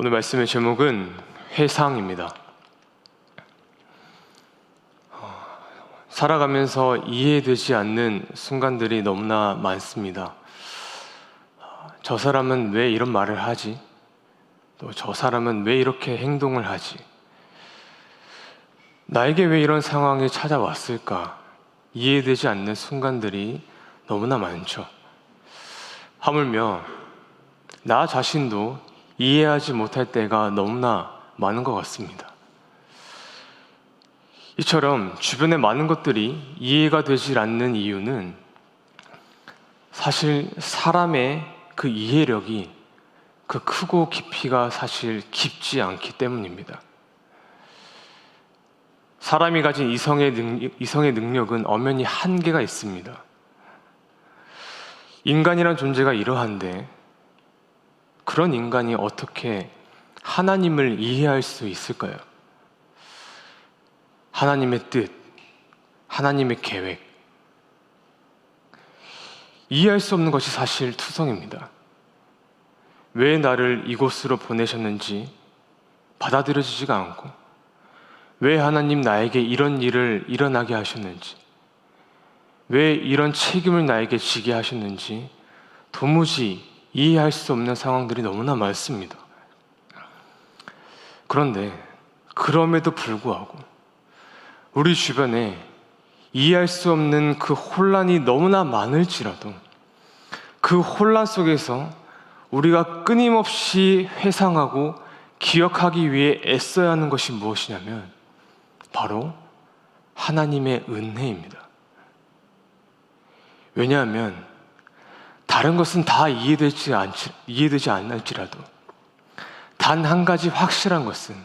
오늘 말씀의 제목은 회상입니다. 살아가면서 이해되지 않는 순간들이 너무나 많습니다. 저 사람은 왜 이런 말을 하지? 또 저 사람은 왜 이렇게 행동을 하지? 나에게 왜 이런 상황이 찾아왔을까? 이해되지 않는 순간들이 너무나 많죠. 하물며 나 자신도 이해하지 못할 때가 너무나 많은 것 같습니다. 이처럼 주변의 많은 것들이 이해가 되질 않는 이유는 사실 사람의 그 이해력이 그 크고 깊이가 사실 깊지 않기 때문입니다. 사람이 가진 이성의 능력은 엄연히 한계가 있습니다. 인간이란 존재가 이러한데 그런 인간이 어떻게 하나님을 이해할 수 있을까요? 하나님의 뜻, 하나님의 계획, 이해할 수 없는 것이 사실 투성입니다. 왜 나를 이곳으로 보내셨는지 받아들여지지가 않고, 왜 하나님 나에게 이런 일을 일어나게 하셨는지, 왜 이런 책임을 나에게 지게 하셨는지 도무지 이해할 수 없는 상황들이 너무나 많습니다. 그런데 그럼에도 불구하고 우리 주변에 이해할 수 없는 그 혼란이 너무나 많을지라도 그 혼란 속에서 우리가 끊임없이 회상하고 기억하기 위해 애써야 하는 것이 무엇이냐면 바로 하나님의 은혜입니다. 왜냐하면 다른 것은 다 이해되지 않을지라도 단 한 가지 확실한 것은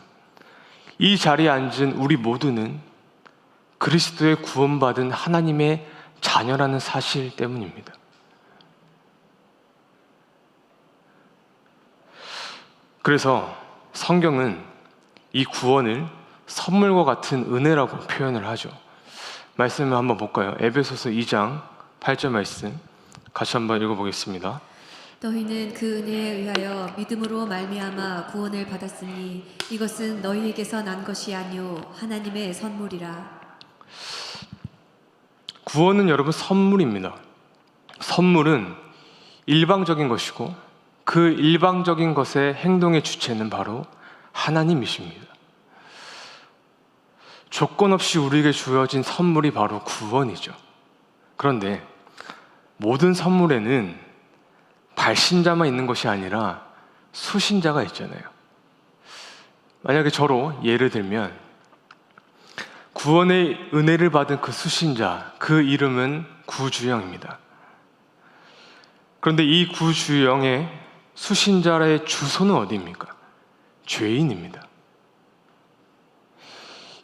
이 자리에 앉은 우리 모두는 그리스도의 구원받은 하나님의 자녀라는 사실 때문입니다. 그래서 성경은 이 구원을 선물과 같은 은혜라고 표현을 하죠. 말씀을 한번 볼까요? 에베소서 2장 8절 말씀 같이 한번 읽어보겠습니다. 너희는 그 은혜에 의하여 믿음으로 말미암아 구원을 받았으니 이것은 너희에게서 난 것이 아니요 하나님의 선물이라. 구원은 여러분 선물입니다. 선물은 일방적인 것이고 그 일방적인 것의 행동의 주체는 바로 하나님이십니다. 조건 없이 우리에게 주어진 선물이 바로 구원이죠. 그런데 모든 선물에는 발신자만 있는 것이 아니라 수신자가 있잖아요. 만약에 저로 예를 들면 구원의 은혜를 받은 그 수신자, 그 이름은 구주영입니다. 그런데 이 구주영의 수신자의 주소는 어디입니까? 죄인입니다.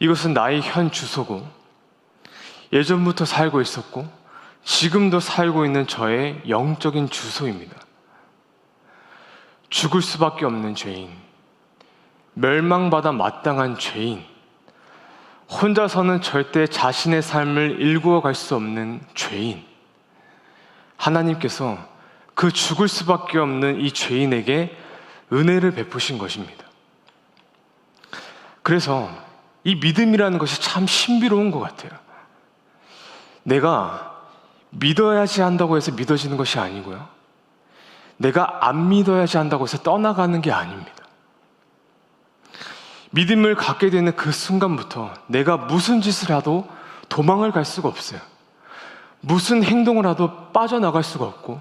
이것은 나의 현 주소고 예전부터 살고 있었고 지금도 살고 있는 저의 영적인 주소입니다. 죽을 수밖에 없는 죄인, 멸망받아 마땅한 죄인, 혼자서는 절대 자신의 삶을 일구어 갈 수 없는 죄인, 하나님께서 그 죽을 수밖에 없는 이 죄인에게 은혜를 베푸신 것입니다. 그래서 이 믿음이라는 것이 참 신비로운 것 같아요. 내가 믿어야지 한다고 해서 믿어지는 것이 아니고요, 내가 안 믿어야지 한다고 해서 떠나가는 게 아닙니다. 믿음을 갖게 되는 그 순간부터 내가 무슨 짓을 해도 도망을 갈 수가 없어요. 무슨 행동을 해도 빠져나갈 수가 없고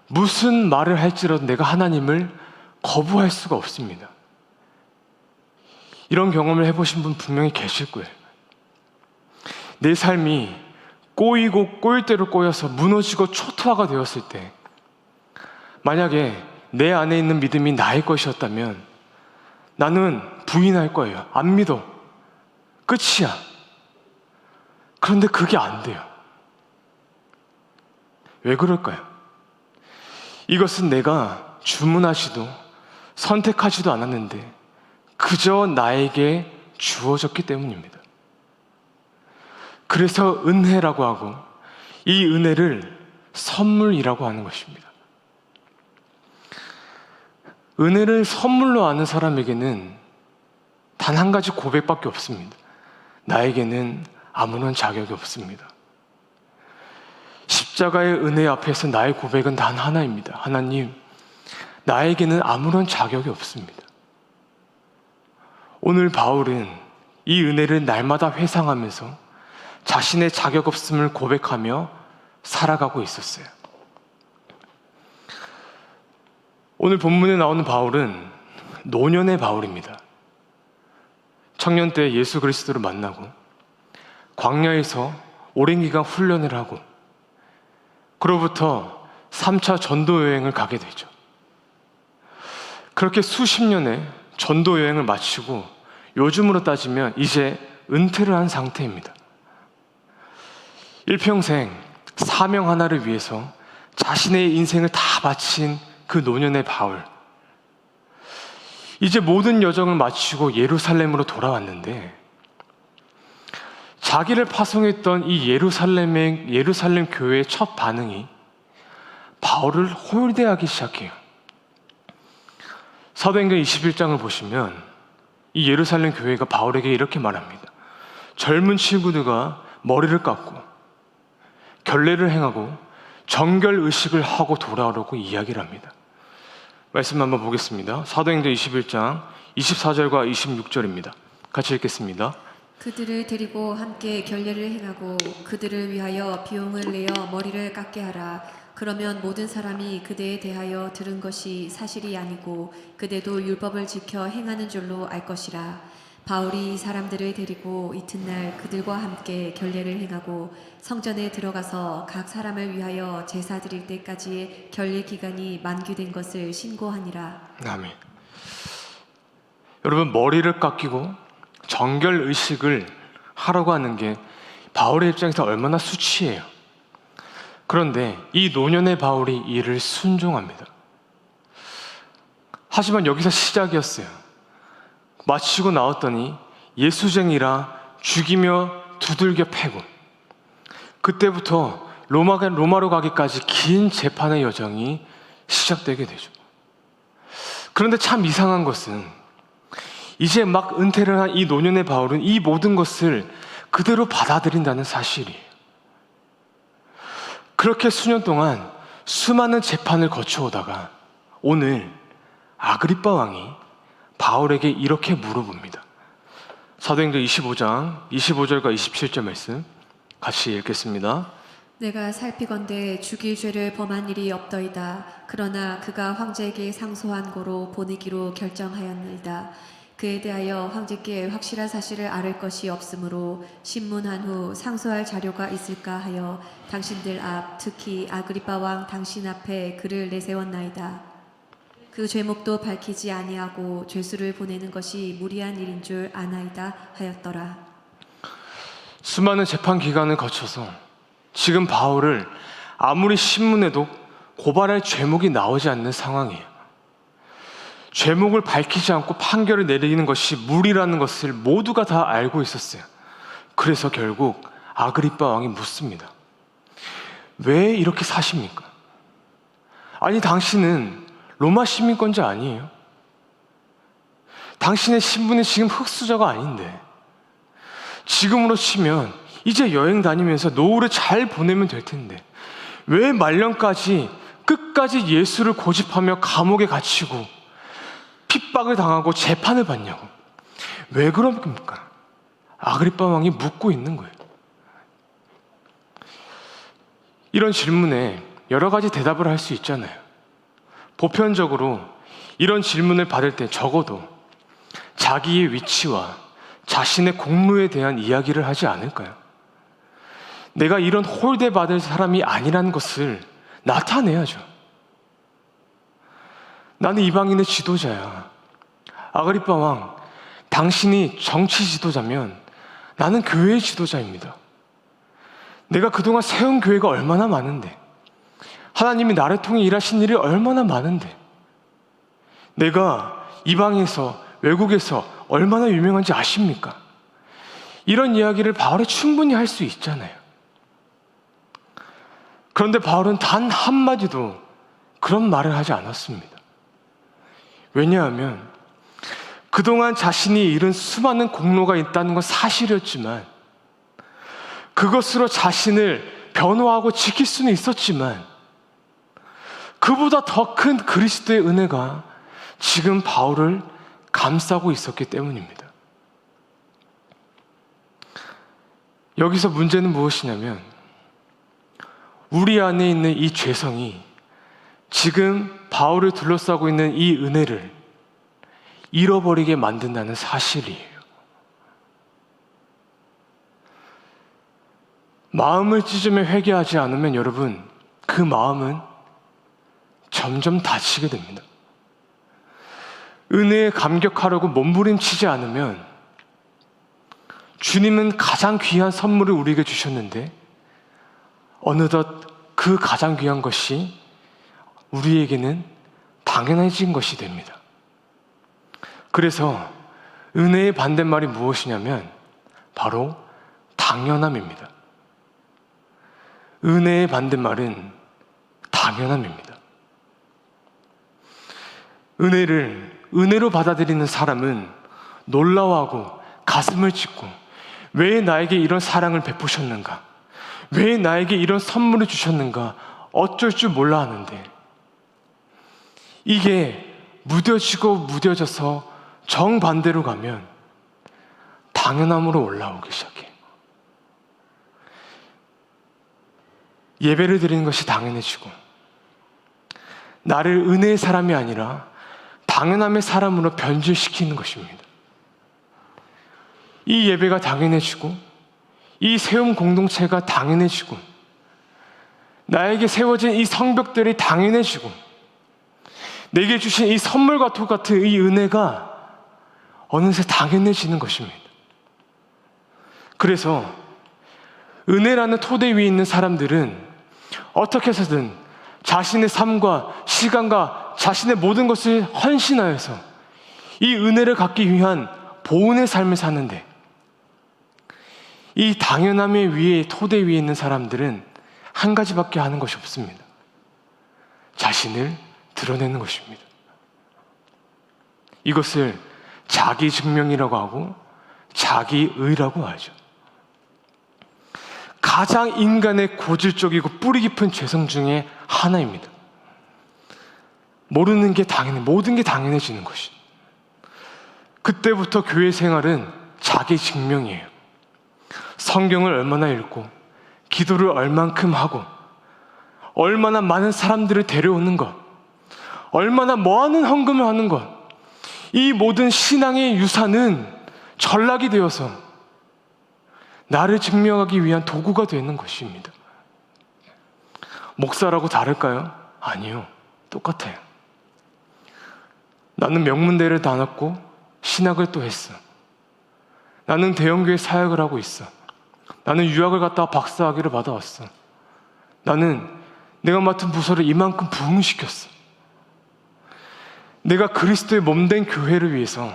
무슨 말을 할지라도 내가 하나님을 거부할 수가 없습니다. 이런 경험을 해보신 분 분명히 계실 거예요. 내 삶이 꼬이고 꼬일 대로 꼬여서 무너지고 초토화가 되었을 때 만약에 내 안에 있는 믿음이 나의 것이었다면 나는 부인할 거예요. 안 믿어. 끝이야. 그런데 그게 안 돼요. 왜 그럴까요? 이것은 내가 주문하지도 선택하지도 않았는데 그저 나에게 주어졌기 때문입니다. 그래서 은혜라고 하고 이 은혜를 선물이라고 하는 것입니다. 은혜를 선물로 아는 사람에게는 단 한 가지 고백밖에 없습니다. 나에게는 아무런 자격이 없습니다. 십자가의 은혜 앞에서 나의 고백은 단 하나입니다. 하나님, 나에게는 아무런 자격이 없습니다. 오늘 바울은 이 은혜를 날마다 회상하면서 자신의 자격 없음을 고백하며 살아가고 있었어요. 오늘 본문에 나오는 바울은 노년의 바울입니다. 청년 때 예수 그리스도를 만나고 광야에서 오랜 기간 훈련을 하고 그로부터 3차 전도 여행을 가게 되죠. 그렇게 수십 년의 전도 여행을 마치고 요즘으로 따지면 이제 은퇴를 한 상태입니다. 일평생 사명 하나를 위해서 자신의 인생을 다 바친 그 노년의 바울. 이제 모든 여정을 마치고 예루살렘으로 돌아왔는데 자기를 파송했던 이 예루살렘 교회의 첫 반응이 바울을 홀대하기 시작해요. 사도행전 21장을 보시면 이 예루살렘 교회가 바울에게 이렇게 말합니다. 젊은 친구들과 머리를 깎고 결례를 행하고 정결의식을 하고 돌아오라고 이야기를 합니다. 말씀 한번 보겠습니다. 사도행전 21장 24절과 26절입니다. 같이 읽겠습니다. 그들을 데리고 함께 결례를 행하고 그들을 위하여 비용을 내어 머리를 깎게 하라. 그러면 모든 사람이 그대에 대하여 들은 것이 사실이 아니고 그대도 율법을 지켜 행하는 줄로 알 것이라. 바울이 사람들을 데리고 이튿날 그들과 함께 결례를 행하고 성전에 들어가서 각 사람을 위하여 제사 드릴 때까지의 결례 기간이 만기된 것을 신고하니라. 아멘. 여러분, 머리를 깎이고 정결의식을 하라고 하는 게 바울의 입장에서 얼마나 수치해요. 그런데 이 노년의 바울이 이를 순종합니다. 하지만 여기서 시작이었어요. 마치고 나왔더니 예수쟁이라 죽이며 두들겨 패고 그때부터 로마로 가기까지 긴 재판의 여정이 시작되게 되죠. 그런데 참 이상한 것은 이제 막 은퇴를 한 이 노년의 바울은 이 모든 것을 그대로 받아들인다는 사실이에요. 그렇게 수년 동안 수많은 재판을 거쳐오다가 오늘 아그리빠 왕이 바울에게 이렇게 물어봅니다. 사도행전 25장 25절과 27절 말씀 같이 읽겠습니다. 내가 살피건대 죽일 죄를 범한 일이 없더이다. 그러나 그가 황제에게 상소한 고로 보내기로 결정하였나이다. 그에 대하여 황제께 확실한 사실을 아를 것이 없으므로 신문한 후 상소할 자료가 있을까 하여 당신들 앞, 특히 아그리빠 왕 당신 앞에 그를 내세웠나이다. 그 죄목도 밝히지 아니하고 죄수를 보내는 것이 무리한 일인 줄 아나이다 하였더라. 수많은 재판 기간을 거쳐서 지금 바울을 아무리 신문해도 고발할 죄목이 나오지 않는 상황이에요. 죄목을 밝히지 않고 판결을 내리는 것이 무리라는 것을 모두가 다 알고 있었어요. 그래서 결국 아그리빠 왕이 묻습니다. 왜 이렇게 사십니까? 아니, 당신은 로마 시민권자 아니에요? 당신의 신분이 지금 흙수저가 아닌데 지금으로 치면 이제 여행 다니면서 노후를 잘 보내면 될 텐데 왜 말년까지 끝까지 예수를 고집하며 감옥에 갇히고 핍박을 당하고 재판을 받냐고. 왜 그럽니까? 아그리빠 왕이 묻고 있는 거예요. 이런 질문에 여러 가지 대답을 할 수 있잖아요. 보편적으로 이런 질문을 받을 때 적어도 자기의 위치와 자신의 공로에 대한 이야기를 하지 않을까요? 내가 이런 홀대받을 사람이 아니라는 것을 나타내야죠. 나는 이방인의 지도자야. 아그리빠 왕, 당신이 정치 지도자면 나는 교회의 지도자입니다. 내가 그동안 세운 교회가 얼마나 많은데, 하나님이 나를 통해 일하신 일이 얼마나 많은데, 내가 이방에서 외국에서 얼마나 유명한지 아십니까? 이런 이야기를 바울이 충분히 할 수 있잖아요. 그런데 바울은 단 한마디도 그런 말을 하지 않았습니다. 왜냐하면 그동안 자신이 잃은 수많은 공로가 있다는 건 사실이었지만, 그것으로 자신을 변호하고 지킬 수는 있었지만, 그보다 더 큰 그리스도의 은혜가 지금 바울을 감싸고 있었기 때문입니다. 여기서 문제는 무엇이냐면, 우리 안에 있는 이 죄성이 지금 바울을 둘러싸고 있는 이 은혜를 잃어버리게 만든다는 사실이에요. 마음을 찢으며 회개하지 않으면 여러분, 그 마음은 점점 다치게 됩니다. 은혜에 감격하려고 몸부림치지 않으면, 주님은 가장 귀한 선물을 우리에게 주셨는데 어느덧 그 가장 귀한 것이 우리에게는 당연해진 것이 됩니다. 그래서 은혜의 반대말이 무엇이냐면 바로 당연함입니다. 은혜의 반대말은 당연함입니다. 은혜를 은혜로 받아들이는 사람은 놀라워하고 가슴을 찢고, 왜 나에게 이런 사랑을 베푸셨는가? 왜 나에게 이런 선물을 주셨는가? 어쩔 줄 몰라 하는데, 이게 무뎌지고 무뎌져서 정반대로 가면 당연함으로 올라오기 시작해요. 예배를 드리는 것이 당연해지고, 나를 은혜의 사람이 아니라 당연함의 사람으로 변질시키는 것입니다. 이 예배가 당연해지고, 이 세움 공동체가 당연해지고, 나에게 세워진 이 성벽들이 당연해지고, 내게 주신 이 선물과 똑같은 이 은혜가 어느새 당연해지는 것입니다. 그래서 은혜라는 토대 위에 있는 사람들은 어떻게 해서든 자신의 삶과 시간과 자신의 모든 것을 헌신하여서 이 은혜를 갖기 위한 보은의 삶을 사는데, 이 당연함의 위에, 토대 위에 있는 사람들은 한 가지밖에 하는 것이 없습니다. 자신을 드러내는 것입니다. 이것을 자기 증명이라고 하고 자기의라고 하죠. 가장 인간의 고질적이고 뿌리 깊은 죄성 중에 하나입니다. 모르는 게 당연해, 모든 게 당연해지는 것이. 그때부터 교회 생활은 자기 증명이에요. 성경을 얼마나 읽고, 기도를 얼만큼 하고, 얼마나 많은 사람들을 데려오는 것, 얼마나 많은 헌금을 하는 것, 이 모든 신앙의 유산은 전락이 되어서 나를 증명하기 위한 도구가 되는 것입니다. 목사라고 다를까요? 아니요, 똑같아요. 나는 명문대를 다녔고 신학을 또 했어. 나는 대형교회 사역을 하고 있어. 나는 유학을 갔다가 박사학위를 받아왔어. 나는 내가 맡은 부서를 이만큼 부흥시켰어. 내가 그리스도의 몸된 교회를 위해서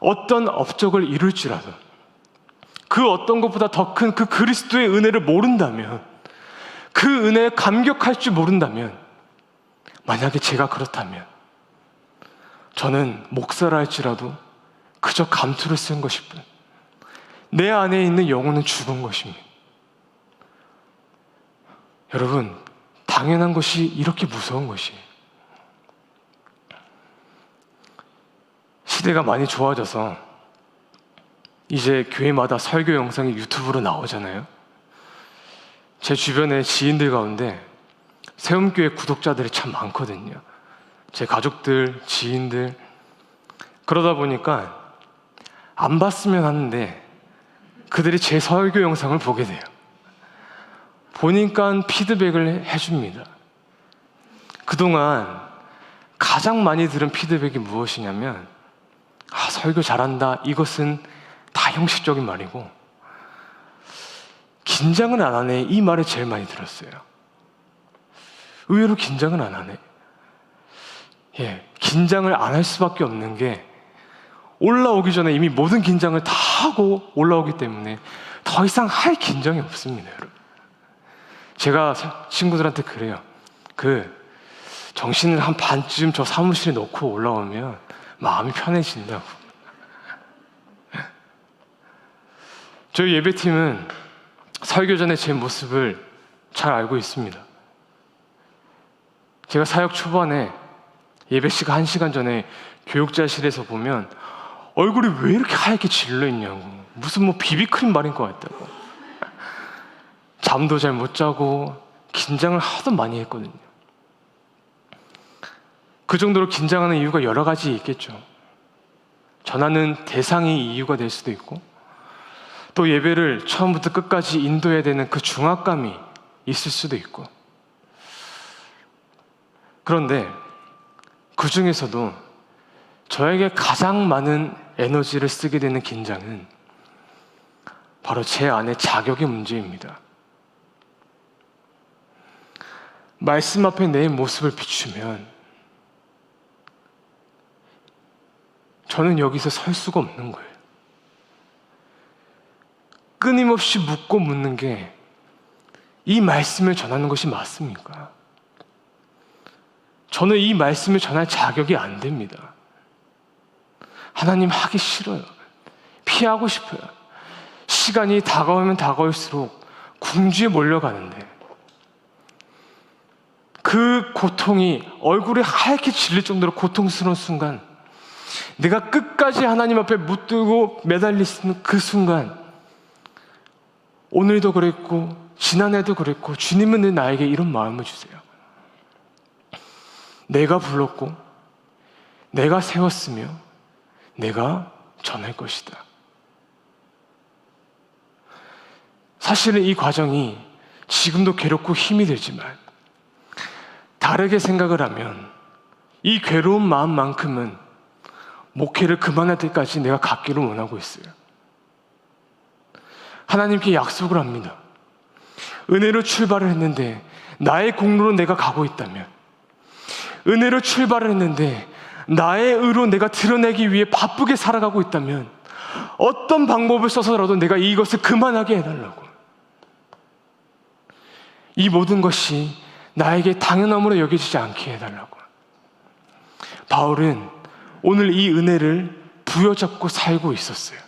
어떤 업적을 이룰지라도 그 어떤 것보다 더 큰 그 그리스도의 은혜를 모른다면, 그 은혜에 감격할 줄 모른다면, 만약에 제가 그렇다면 저는 목사라 할지라도 그저 감투를 쓴 것일 뿐, 내 안에 있는 영혼은 죽은 것입니다. 여러분, 당연한 것이 이렇게 무서운 것이에요. 시대가 많이 좋아져서 이제 교회마다 설교 영상이 유튜브로 나오잖아요. 제 주변의 지인들 가운데 세움교회 구독자들이 참 많거든요. 제 가족들, 지인들. 그러다 보니까 안 봤으면 하는데 그들이 제 설교 영상을 보게 돼요. 보니까 피드백을 해줍니다. 그동안 가장 많이 들은 피드백이 무엇이냐면, 설교 잘한다, 이것은 다 형식적인 말이고 긴장을 안 하네, 이 말을 제일 많이 들었어요. 의외로 긴장을 안 하네. 긴장을 안 할 수밖에 없는 게, 올라오기 전에 이미 모든 긴장을 다 하고 올라오기 때문에 더 이상 할 긴장이 없습니다, 여러분. 제가 친구들한테 그래요. 정신을 한 반쯤 저 사무실에 놓고 올라오면 마음이 편해진다고. 저희 예배팀은 설교 전에 제 모습을 잘 알고 있습니다. 제가 사역 초반에 예배 시간 1시간 전에 교육자실에서 보면 얼굴이 왜 이렇게 하얗게 질러 있냐고, 무슨 뭐 비비크림 바른 것 같다고, 잠도 잘 못 자고 긴장을 하도 많이 했거든요. 그 정도로 긴장하는 이유가 여러 가지 있겠죠. 전하는 대상이 이유가 될 수도 있고, 또 예배를 처음부터 끝까지 인도해야 되는 그 중압감이 있을 수도 있고. 그런데 그 중에서도 저에게 가장 많은 에너지를 쓰게 되는 긴장은 바로 제 안의 자격의 문제입니다. 말씀 앞에 내 모습을 비추면 저는 여기서 설 수가 없는 거예요. 끊임없이 묻고 묻는 게, 이 말씀을 전하는 것이 맞습니까? 저는 이 말씀을 전할 자격이 안 됩니다. 하나님, 하기 싫어요. 피하고 싶어요. 시간이 다가오면 다가올수록 궁지에 몰려가는데, 그 고통이 얼굴에 하얗게 질릴 정도로 고통스러운 순간, 내가 끝까지 하나님 앞에 묻고 매달릴 수 있는 그 순간, 오늘도 그랬고 지난해도 그랬고, 주님은 늘 나에게 이런 마음을 주세요. 내가 불렀고 내가 세웠으며 내가 전할 것이다. 사실은 이 과정이 지금도 괴롭고 힘이 들지만, 다르게 생각을 하면 이 괴로운 마음만큼은 목회를 그만할 때까지 내가 갖기를 원하고 있어요. 하나님께 약속을 합니다. 은혜로 출발을 했는데 나의 공로로 내가 가고 있다면, 은혜로 출발을 했는데 나의 의로 내가 드러내기 위해 바쁘게 살아가고 있다면, 어떤 방법을 써서라도 내가 이것을 그만하게 해달라고. 이 모든 것이 나에게 당연함으로 여겨지지 않게 해달라고. 바울은 오늘 이 은혜를 부여잡고 살고 있었어요.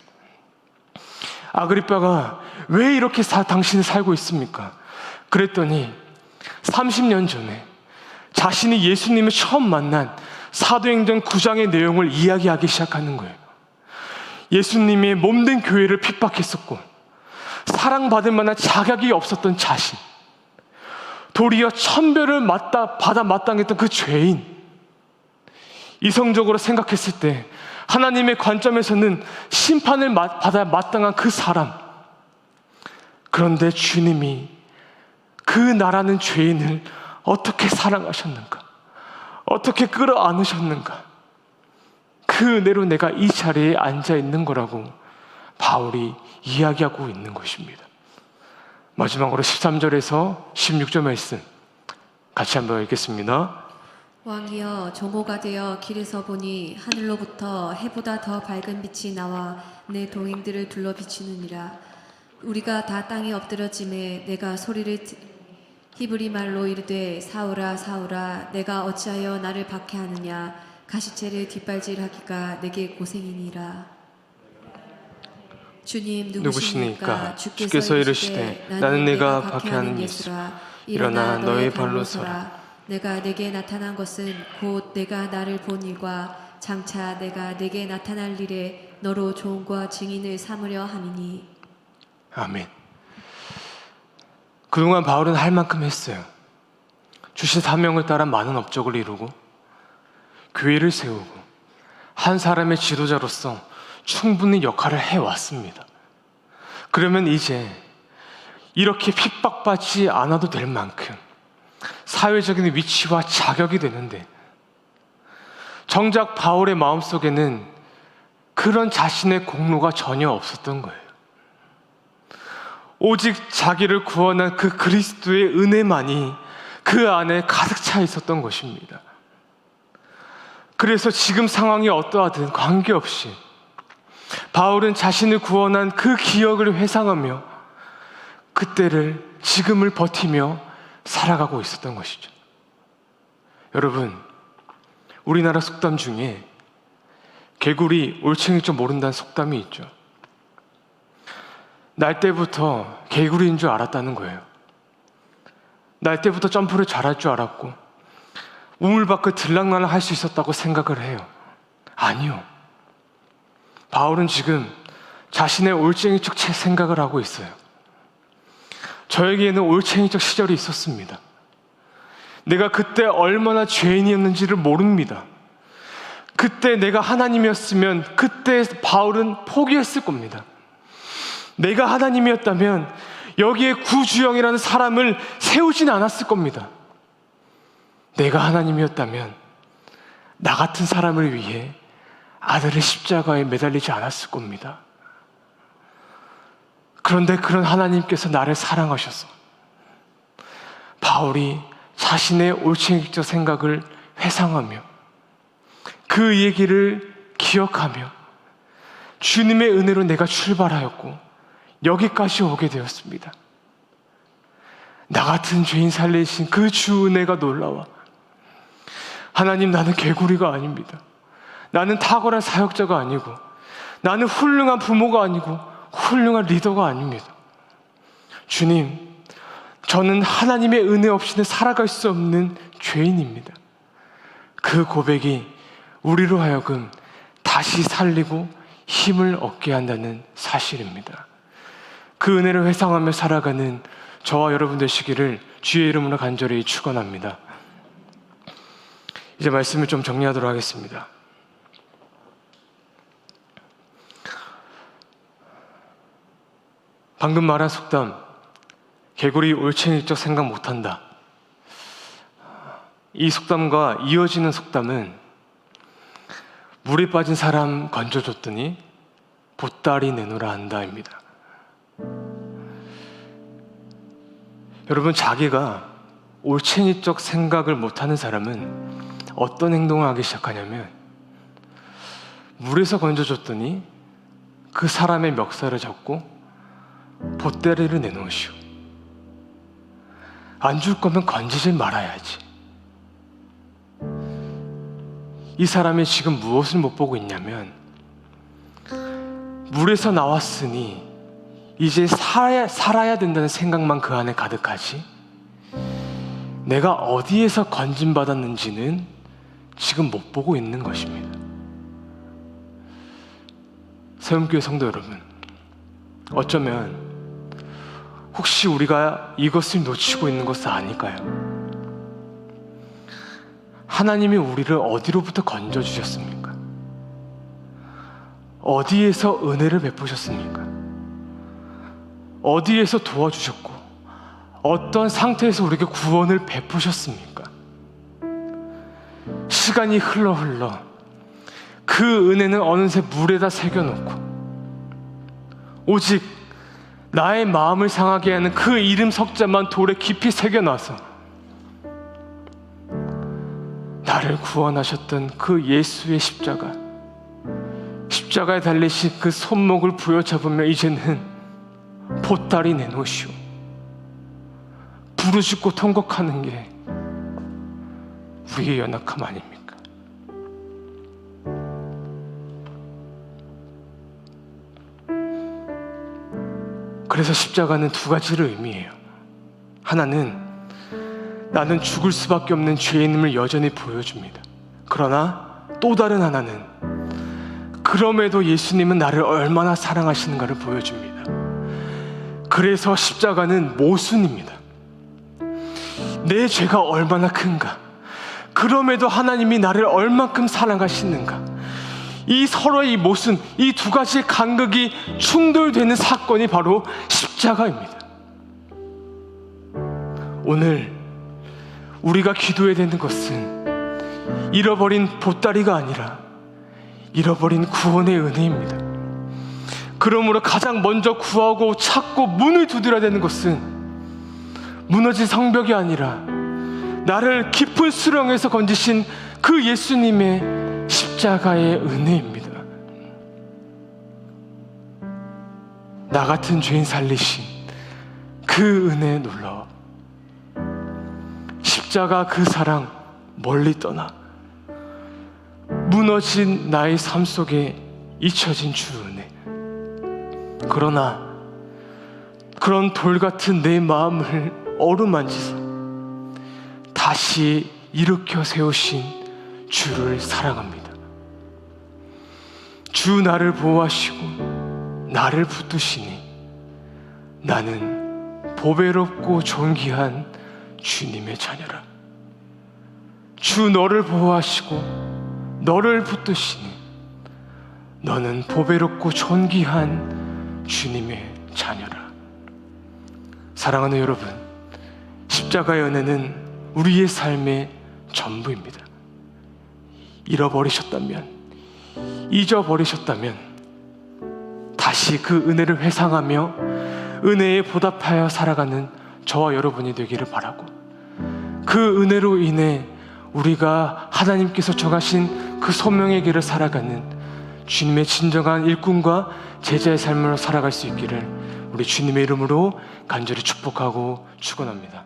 아그리빠가 왜 이렇게 당신이 살고 있습니까? 그랬더니 30년 전에 자신이 예수님을 처음 만난 사도행전 9장의 내용을 이야기하기 시작하는 거예요. 예수님의 몸된 교회를 핍박했었고, 사랑받을 만한 자격이 없었던 자신, 도리어 천별을 받아 마땅했던 그 죄인, 이성적으로 생각했을 때 하나님의 관점에서는 심판을 받아 마땅한 그 사람. 그런데 주님이 그 나라는 죄인을 어떻게 사랑하셨는가, 어떻게 끌어안으셨는가, 그 은혜로 내가 이 자리에 앉아 있는 거라고 바울이 이야기하고 있는 것입니다. 마지막으로 13절에서 16절 말씀 같이 한번 읽겠습니다. 왕이여, 종호가 되어 길에서 보니 하늘로부터 해보다 더 밝은 빛이 나와 내 동행들을 둘러 비추느니라. 우리가 다 땅에 엎드려짐에 내가 소리를 히브리 말로 이르되, 사울아 사울아, 내가 어찌하여 나를 박해하느냐. 가시체를 뒷발질하기가 내게 고생이니라. 주님, 누구시니까? 주께서 이르시되, 나는 내가 박해하는 예수라. 일어나 너의 발로 서라. 내가 내게 나타난 것은 곧 내가 나를 본 일과 장차 내가 내게 나타날 일에 너로 종과 증인을 삼으려 함이니. 아멘. 그동안 바울은 할 만큼 했어요. 주신 사명을 따라 많은 업적을 이루고 교회를 세우고 한 사람의 지도자로서 충분히 역할을 해왔습니다. 그러면 이제 이렇게 핍박받지 않아도 될 만큼 사회적인 위치와 자격이 되는데, 정작 바울의 마음속에는 그런 자신의 공로가 전혀 없었던 거예요. 오직 자기를 구원한 그 그리스도의 은혜만이 그 안에 가득 차 있었던 것입니다. 그래서 지금 상황이 어떠하든 관계없이 바울은 자신을 구원한 그 기억을 회상하며 그때를, 지금을 버티며 살아가고 있었던 것이죠. 여러분, 우리나라 속담 중에 개구리 올챙이일 줄 모른다는 속담이 있죠. 날 때부터 개구리인 줄 알았다는 거예요. 날 때부터 점프를 잘할 줄 알았고 우물 밖을 들락날락 할 수 있었다고 생각을 해요. 아니요. 바울은 지금 자신의 올챙이적 생각을 하고 있어요. 저에게는 올챙이적 시절이 있었습니다. 내가 그때 얼마나 죄인이었는지를 모릅니다. 그때 내가 하나님이었으면 그때 바울은 포기했을 겁니다. 내가 하나님이었다면 여기에 구주영이라는 사람을 세우진 않았을 겁니다. 내가 하나님이었다면 나 같은 사람을 위해 아들을 십자가에 매달리지 않았을 겁니다. 그런데 그런 하나님께서 나를 사랑하셔서 바울이 자신의 올챙이적 생각을 회상하며 그 얘기를 기억하며 주님의 은혜로 내가 출발하였고 여기까지 오게 되었습니다. 나 같은 죄인 살리신 그 주 은혜가 놀라워. 하나님, 나는 개구리가 아닙니다. 나는 탁월한 사역자가 아니고 나는 훌륭한 부모가 아니고 훌륭한 리더가 아닙니다. 주님, 저는 하나님의 은혜 없이는 살아갈 수 없는 죄인입니다. 그 고백이 우리로 하여금 다시 살리고 힘을 얻게 한다는 사실입니다. 그 은혜를 회상하며 살아가는 저와 여러분 되시기를 주의 이름으로 간절히 축원합니다. 이제 말씀을 좀 정리하도록 하겠습니다. 방금 말한 속담, 개구리 올챙이적 생각 못한다. 이 속담과 이어지는 속담은 물에 빠진 사람 건져줬더니 보따리 내놓으라 한다입니다. 여러분, 자기가 올챙이적 생각을 못하는 사람은 어떤 행동을 하기 시작하냐면 물에서 건져줬더니 그 사람의 멱살을 잡고 보따리를 내놓으시오. 안 줄 거면 건지지 말아야지. 이 사람이 지금 무엇을 못 보고 있냐면 물에서 나왔으니 이제 살아야 된다는 생각만 그 안에 가득하지 내가 어디에서 건짐받았는지는 지금 못 보고 있는 것입니다. 세움교회 성도 여러분, 어쩌면 혹시 우리가 이것을 놓치고 있는 것은 아닐까요? 하나님이 우리를 어디로부터 건져주셨습니까? 어디에서 은혜를 베푸셨습니까? 어디에서 도와주셨고 어떤 상태에서 우리에게 구원을 베푸셨습니까? 시간이 흘러 그 은혜는 어느새 물에다 새겨놓고 오직 나의 마음을 상하게 하는 그 이름 석자만 돌에 깊이 새겨놔서 나를 구원하셨던 그 예수의 십자가에 달리신 그 손목을 부여잡으며 이제는 보따리 내놓으시오. 부르짖고 통곡하는 게 우리의 연약함 아닙니까? 그래서 십자가는 두 가지를 의미해요. 하나는 나는 죽을 수밖에 없는 죄인임을 여전히 보여줍니다. 그러나 또 다른 하나는 그럼에도 예수님은 나를 얼마나 사랑하시는가를 보여줍니다. 그래서 십자가는 모순입니다. 내 죄가 얼마나 큰가, 그럼에도 하나님이 나를 얼만큼 사랑하시는가, 이 서로의 이 모순, 이 두 가지의 간극이 충돌되는 사건이 바로 십자가입니다. 오늘 우리가 기도해야 되는 것은 잃어버린 보따리가 아니라 잃어버린 구원의 은혜입니다. 그러므로 가장 먼저 구하고 찾고 문을 두드려야 되는 것은 무너진 성벽이 아니라 나를 깊은 수렁에서 건지신 그 예수님의 십자가의 은혜입니다. 나 같은 죄인 살리신 그 은혜에 놀라워. 십자가 그 사랑, 멀리 떠나 무너진 나의 삶 속에 잊혀진 주 은혜. 그러나 그런 돌 같은 내 마음을 어루만지사 다시 일으켜 세우신 주를 사랑합니다. 주 나를 보호하시고 나를 붙드시니 나는 보배롭고 존귀한 주님의 자녀라. 주 너를 보호하시고 너를 붙드시니 너는 보배롭고 존귀한 주님의 자녀라. 사랑하는 여러분, 십자가의 은혜는 우리의 삶의 전부입니다. 잃어버리셨다면, 잊어버리셨다면 다시 그 은혜를 회상하며 은혜에 보답하여 살아가는 저와 여러분이 되기를 바라고, 그 은혜로 인해 우리가 하나님께서 정하신 그 소명의 길을 살아가는 주님의 진정한 일꾼과 제자의 삶으로 살아갈 수 있기를 우리 주님의 이름으로 간절히 축복하고 축원합니다.